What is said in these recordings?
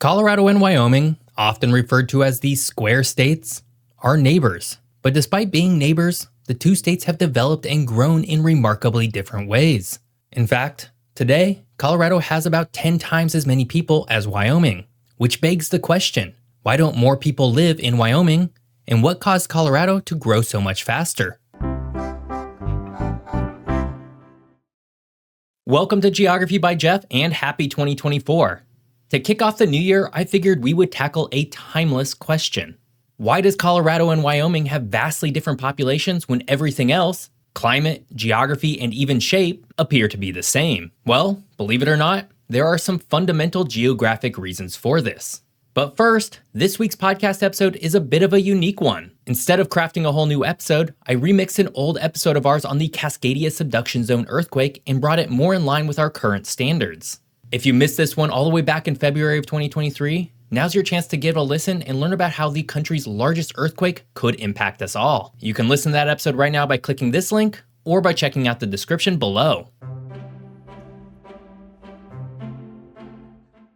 Colorado and Wyoming, often referred to as the square states, are neighbors. But despite being neighbors, the two states have developed and grown in remarkably different ways. In fact, today, Colorado has about 10 times as many people as Wyoming, which begs the question, why don't more people live in Wyoming, and what caused Colorado to grow so much faster? Welcome to Geography by Geoff and happy 2024. To kick off the new year, I figured we would tackle a timeless question. Why does Colorado and Wyoming have vastly different populations when everything else, climate, geography, and even shape, appear to be the same? Well, believe it or not, there are some fundamental geographic reasons for this. But first, this week's podcast episode is a bit of a unique one. Instead of crafting a whole new episode, I remixed an old episode of ours on the Cascadia Subduction Zone earthquake and brought it more in line with our current standards. If you missed this one all the way back in February of 2023, now's your chance to give it a listen and learn about how the country's largest earthquake could impact us all. You can listen to that episode right now by clicking this link or by checking out the description below.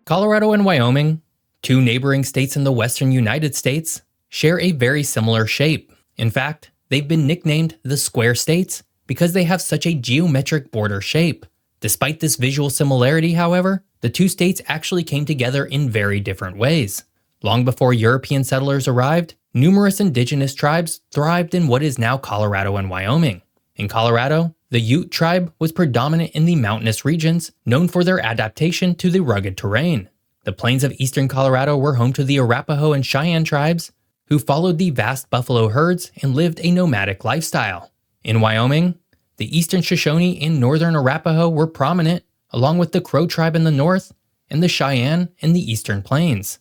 Colorado and Wyoming, two neighboring states in the western United States, share a very similar shape. In fact, they've been nicknamed the square states because they have such a geometric border shape. Despite this visual similarity, however, the two states actually came together in very different ways. Long before European settlers arrived, numerous indigenous tribes thrived in what is now Colorado and Wyoming. In Colorado, the Ute tribe was predominant in the mountainous regions, known for their adaptation to the rugged terrain. The plains of eastern Colorado were home to the Arapaho and Cheyenne tribes, who followed the vast buffalo herds and lived a nomadic lifestyle. In Wyoming, the eastern Shoshone and northern Arapaho were prominent, along with the Crow tribe in the north and the Cheyenne in the eastern plains.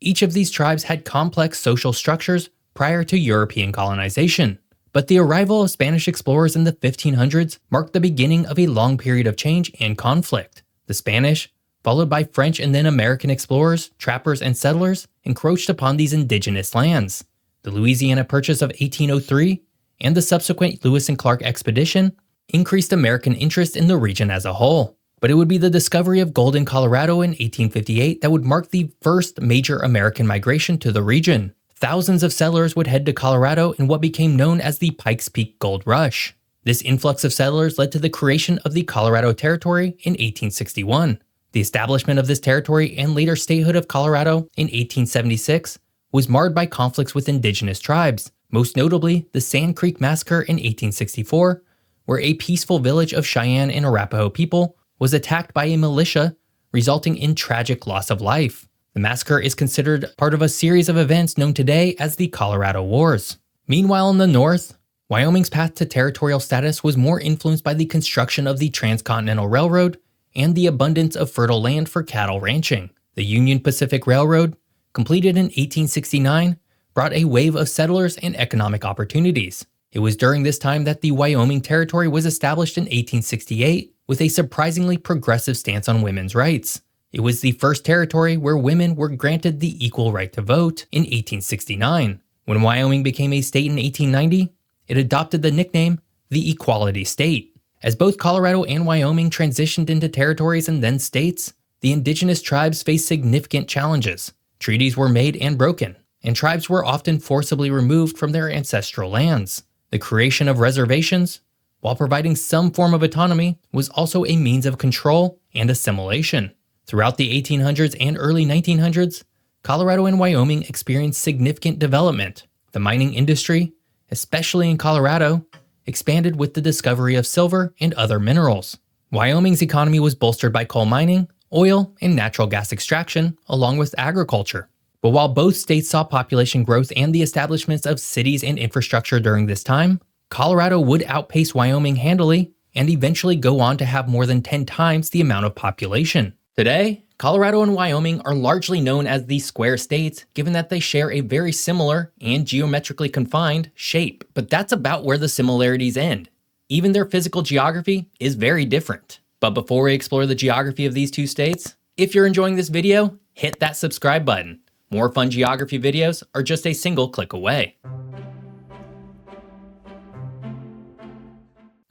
Each of these tribes had complex social structures prior to European colonization, but the arrival of Spanish explorers in the 1500s marked the beginning of a long period of change and conflict. The Spanish, followed by French and then American explorers, trappers, and settlers, encroached upon these indigenous lands. The Louisiana Purchase of 1803 and the subsequent Lewis and Clark expedition increased American interest in the region as a whole. But it would be the discovery of gold in Colorado in 1858 that would mark the first major American migration to the region. Thousands of settlers would head to Colorado in what became known as the Pikes Peak Gold Rush. This influx of settlers led to the creation of the Colorado Territory in 1861. The establishment of this territory and later statehood of Colorado in 1876 was marred by conflicts with indigenous tribes, most notably the Sand Creek Massacre in 1864, where a peaceful village of Cheyenne and Arapaho people was attacked by a militia, resulting in tragic loss of life. The massacre is considered part of a series of events known today as the Colorado Wars. Meanwhile, in the north, Wyoming's path to territorial status was more influenced by the construction of the Transcontinental Railroad and the abundance of fertile land for cattle ranching. The Union Pacific Railroad, completed in 1869, brought a wave of settlers and economic opportunities. It was during this time that the Wyoming Territory was established in 1868 with a surprisingly progressive stance on women's rights. It was the first territory where women were granted the equal right to vote in 1869. When Wyoming became a state in 1890, it adopted the nickname the Equality State. As both Colorado and Wyoming transitioned into territories and then states, the indigenous tribes faced significant challenges. Treaties were made and broken, and tribes were often forcibly removed from their ancestral lands. The creation of reservations, while providing some form of autonomy, was also a means of control and assimilation. Throughout the 1800s and early 1900s, Colorado and Wyoming experienced significant development. The mining industry, especially in Colorado, expanded with the discovery of silver and other minerals. Wyoming's economy was bolstered by coal mining, oil, and natural gas extraction, along with agriculture. But while both states saw population growth and the establishments of cities and infrastructure during this time, Colorado would outpace Wyoming handily and eventually go on to have more than 10 times the amount of population. Today, Colorado and Wyoming are largely known as the square states, given that they share a very similar and geometrically confined shape. But that's about where the similarities end. Even their physical geography is very different. But before we explore the geography of these two states, if you're enjoying this video, hit that subscribe button. More fun geography videos are just a single click away.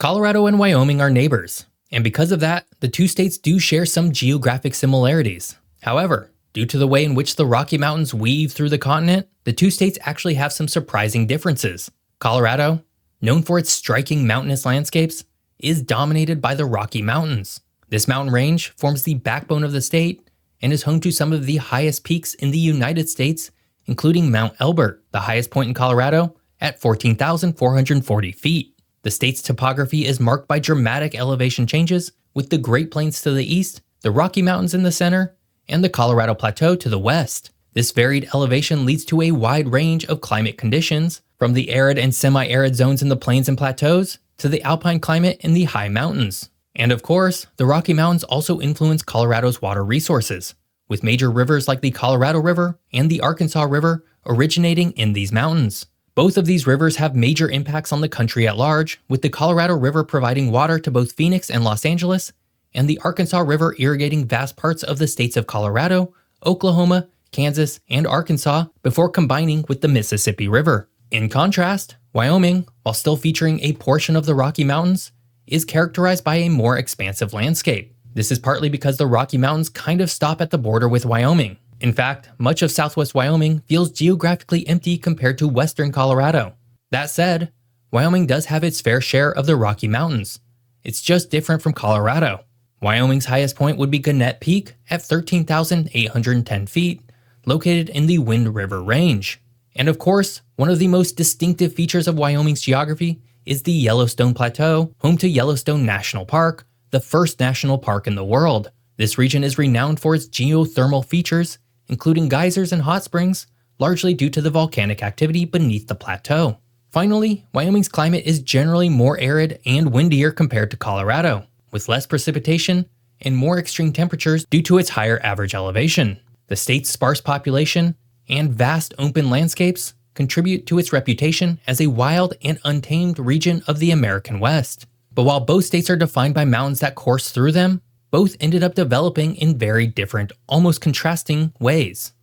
Colorado and Wyoming are neighbors, and because of that, the two states do share some geographic similarities. However, Due to the way in which the Rocky Mountains weave through the continent, the two states actually have some surprising differences. Colorado, known for its striking mountainous landscapes, is dominated by the Rocky Mountains. This mountain range forms the backbone of the state and is home to some of the highest peaks in the United States, including Mount Elbert, the highest point in Colorado, at 14,440 feet. The state's topography is marked by dramatic elevation changes, with the Great Plains to the east, the Rocky Mountains in the center, and the Colorado Plateau to the west. This varied elevation leads to a wide range of climate conditions, from the arid and semi-arid zones in the plains and plateaus to the alpine climate in the high mountains. And of course, the Rocky Mountains also influence Colorado's water resources, with major rivers like the Colorado River and the Arkansas River originating in these mountains. Both of these rivers have major impacts on the country at large, with the Colorado River providing water to both Phoenix and Los Angeles, and the Arkansas River irrigating vast parts of the states of Colorado, Oklahoma, Kansas, and Arkansas before combining with the Mississippi River. In contrast, Wyoming, while still featuring a portion of the Rocky Mountains, is characterized by a more expansive landscape. This is partly because the Rocky Mountains kind of stop at the border with Wyoming. In fact, much of southwest Wyoming feels geographically empty compared to western Colorado. That said, Wyoming does have its fair share of the Rocky Mountains. It's just different from Colorado. Wyoming's highest point would be Gannett Peak at 13,810 feet, located in the Wind River Range. And of course, one of the most distinctive features of Wyoming's geography is the Yellowstone Plateau, home to Yellowstone National Park, the first national park in the world. This region is renowned for its geothermal features, including geysers and hot springs, largely due to the volcanic activity beneath the plateau. Finally, Wyoming's climate is generally more arid and windier compared to Colorado, with less precipitation and more extreme temperatures due to its higher average elevation. The state's sparse population and vast open landscapes contribute to its reputation as a wild and untamed region of the American West. But while both states are defined by mountains that course through them, both ended up developing in very different, almost contrasting ways.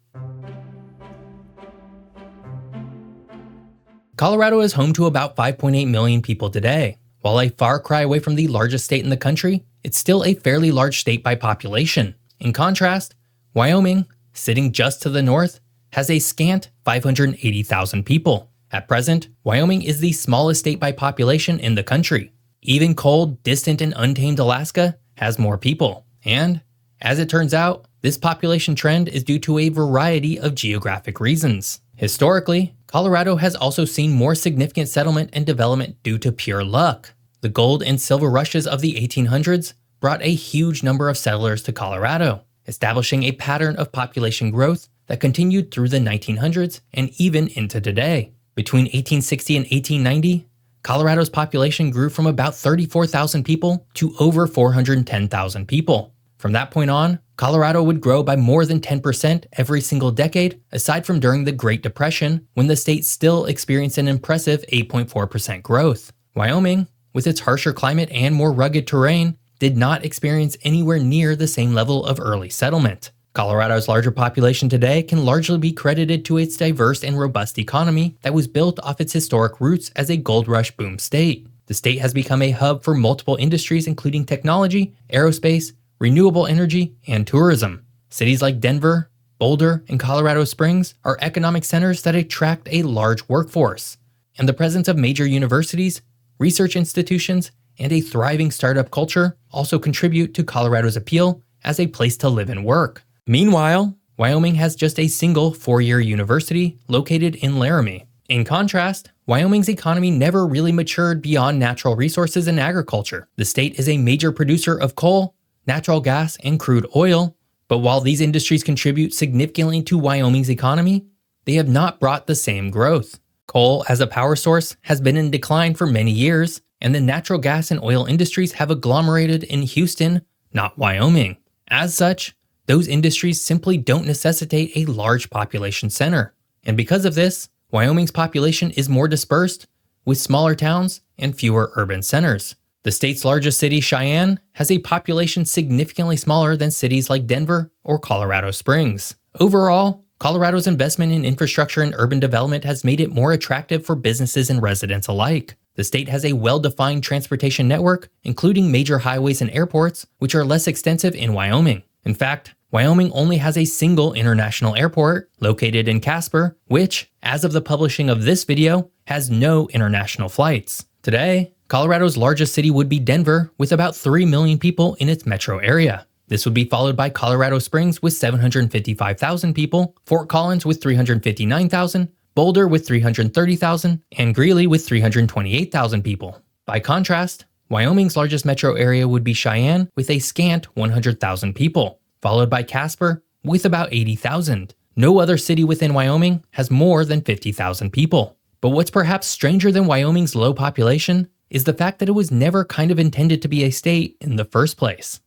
Colorado is home to about 5.8 million people today. While a far cry away from the largest state in the country, it's still a fairly large state by population. In contrast, Wyoming, sitting just to the north, has a scant 580,000 people. At present, Wyoming is the smallest state by population in the country. Even cold, distant, and untamed Alaska has more people. And, as it turns out, this population trend is due to a variety of geographic reasons. Historically, Colorado has also seen more significant settlement and development due to pure luck. The gold and silver rushes of the 1800s brought a huge number of settlers to Colorado, establishing a pattern of population growth that continued through the 1900s and even into today. Between 1860 and 1890, Colorado's population grew from about 34,000 people to over 410,000 people. From that point on, Colorado would grow by more than 10% every single decade, aside from during the Great Depression, when the state still experienced an impressive 8.4% growth. Wyoming, with its harsher climate and more rugged terrain, did not experience anywhere near the same level of early settlement. Colorado's larger population today can largely be credited to its diverse and robust economy that was built off its historic roots as a gold rush boom state. The state has become a hub for multiple industries including technology, aerospace, renewable energy, and tourism. Cities like Denver, Boulder, and Colorado Springs are economic centers that attract a large workforce. And the presence of major universities, research institutions, and a thriving startup culture also contribute to Colorado's appeal as a place to live and work. Meanwhile, Wyoming has just a single four-year university located in Laramie. In contrast, Wyoming's economy never really matured beyond natural resources and agriculture. The state is a major producer of coal, natural gas, and crude oil, but while these industries contribute significantly to Wyoming's economy, they have not brought the same growth. Coal as a power source has been in decline for many years, and the natural gas and oil industries have agglomerated in Houston, not Wyoming. As such, those industries simply don't necessitate a large population center. And because of this, Wyoming's population is more dispersed, with smaller towns and fewer urban centers. The state's largest city, Cheyenne, has a population significantly smaller than cities like Denver or Colorado Springs. Overall, Colorado's investment in infrastructure and urban development has made it more attractive for businesses and residents alike. The state has a well-defined transportation network, including major highways and airports, which are less extensive in Wyoming. In fact, Wyoming only has a single international airport located in Casper, which, as of the publishing of this video, has no international flights. Today, Colorado's largest city would be Denver, with about 3 million people in its metro area. This would be followed by Colorado Springs with 755,000 people, Fort Collins with 359,000, Boulder with 330,000, and Greeley with 328,000 people. By contrast, Wyoming's largest metro area would be Cheyenne with a scant 100,000 people, followed by Casper with about 80,000. No other city within Wyoming has more than 50,000 people. But what's perhaps stranger than Wyoming's low population is the fact that it was never kind of intended to be a state in the first place.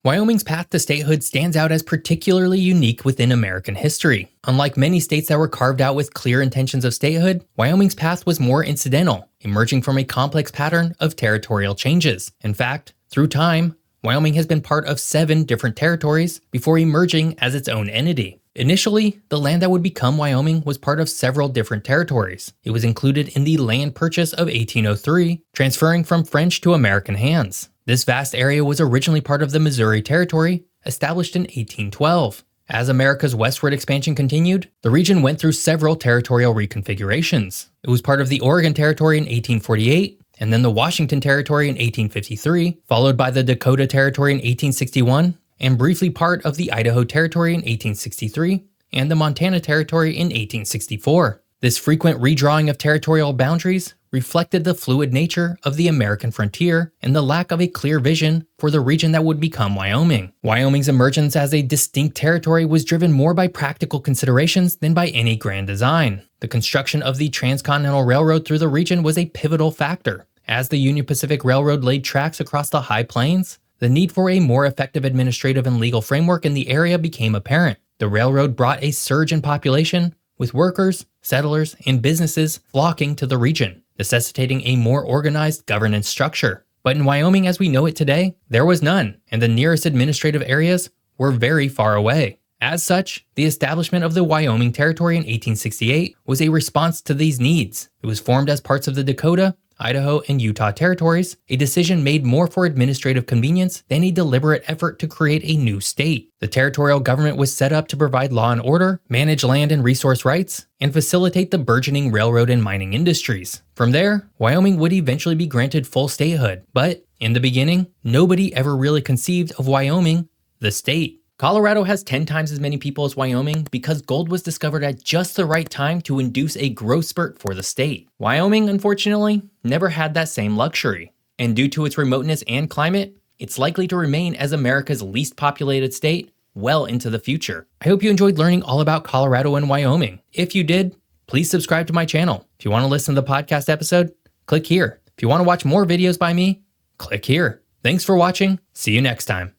Wyoming's path to statehood stands out as particularly unique within American history. Unlike many states that were carved out with clear intentions of statehood, Wyoming's path was more incidental, emerging from a complex pattern of territorial changes. In fact, through time, Wyoming has been part of 7 different territories before emerging as its own entity. Initially, the land that would become Wyoming was part of several different territories. It was included in the land purchase of 1803, transferring from French to American hands. This vast area was originally part of the Missouri Territory, established in 1812. As America's westward expansion continued, the region went through several territorial reconfigurations. It was part of the Oregon Territory in 1848, and then the Washington Territory in 1853, followed by the Dakota Territory in 1861, and briefly part of the Idaho Territory in 1863, and the Montana Territory in 1864. This frequent redrawing of territorial boundaries reflected the fluid nature of the American frontier and the lack of a clear vision for the region that would become Wyoming. Wyoming's emergence as a distinct territory was driven more by practical considerations than by any grand design. The construction of the Transcontinental Railroad through the region was a pivotal factor. As the Union Pacific Railroad laid tracks across the high plains, the need for a more effective administrative and legal framework in the area became apparent. The railroad brought a surge in population, with workers, settlers, and businesses flocking to the region, necessitating a more organized governance structure. But in Wyoming as we know it today, there was none, and the nearest administrative areas were very far away. As such, the establishment of the Wyoming Territory in 1868 was a response to these needs. It was formed as parts of the Dakota, Idaho, and Utah territories, a decision made more for administrative convenience than a deliberate effort to create a new state. The territorial government was set up to provide law and order, manage land and resource rights, and facilitate the burgeoning railroad and mining industries. From there, Wyoming would eventually be granted full statehood, but in the beginning, nobody ever really conceived of Wyoming, the state. Colorado has 10 times as many people as Wyoming because gold was discovered at just the right time to induce a growth spurt for the state. Wyoming, unfortunately, never had that same luxury, and due to its remoteness and climate, it's likely to remain as America's least populated state well into the future. I hope you enjoyed learning all about Colorado and Wyoming. If you did, please subscribe to my channel. If you want to listen to the podcast episode, click here. If you want to watch more videos by me, click here. Thanks for watching. See you next time.